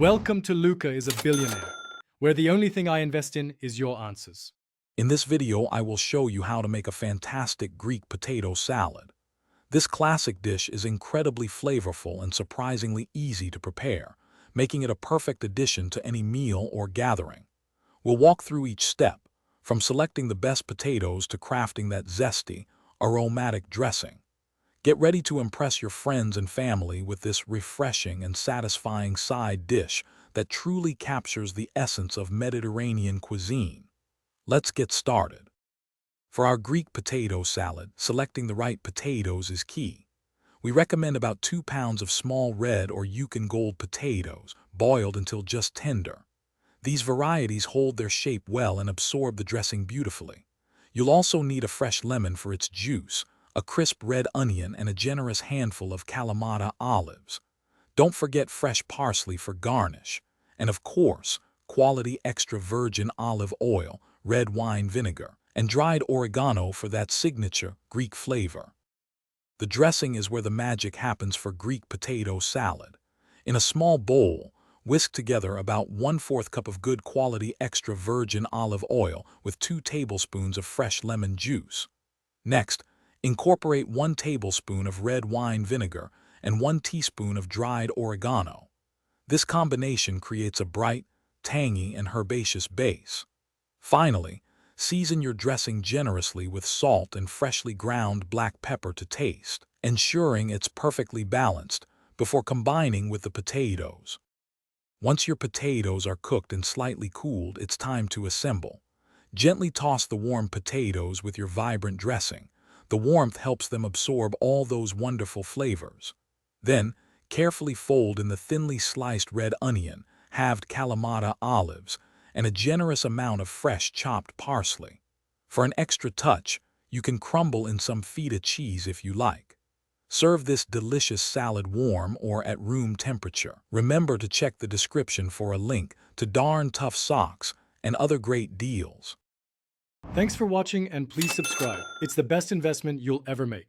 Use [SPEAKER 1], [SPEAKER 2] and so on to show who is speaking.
[SPEAKER 1] Welcome to Luca is a Billionaire, where the only thing I invest in is your answers.
[SPEAKER 2] In this video, I will show you how to make a fantastic Greek potato salad. This classic dish is incredibly flavorful and surprisingly easy to prepare, making it a perfect addition to any meal or gathering. We'll walk through each step, from selecting the best potatoes to crafting that zesty, aromatic dressing. Get ready to impress your friends and family with this refreshing and satisfying side dish that truly captures the essence of Mediterranean cuisine. Let's get started. For our Greek potato salad, selecting the right potatoes is key. We recommend about 2 pounds of small red or Yukon Gold potatoes, boiled until just tender. These varieties hold their shape well and absorb the dressing beautifully. You'll also need a fresh lemon for its juice, a crisp red onion, and a generous handful of Kalamata olives. Don't forget fresh parsley for garnish, and of course, quality extra virgin olive oil, red wine vinegar, and dried oregano for that signature Greek flavor. The dressing is where the magic happens for Greek potato salad. In a small bowl, whisk together about 1/4 cup of good quality extra virgin olive oil with 2 tablespoons of fresh lemon juice. Next, incorporate 1 tablespoon of red wine vinegar and 1 teaspoon of dried oregano. This combination creates a bright, tangy, and herbaceous base. Finally, season your dressing generously with salt and freshly ground black pepper to taste, ensuring it's perfectly balanced before combining with the potatoes. Once your potatoes are cooked and slightly cooled, it's time to assemble. Gently toss the warm potatoes with your vibrant dressing. The warmth helps them absorb all those wonderful flavors. Then, carefully fold in the thinly sliced red onion, halved Kalamata olives, and a generous amount of fresh chopped parsley. For an extra touch, you can crumble in some feta cheese if you like. Serve this delicious salad warm or at room temperature. Remember to check the description for a link to Darn Tough Socks and other great deals.
[SPEAKER 1] Thanks for watching and please subscribe. It's the best investment you'll ever make.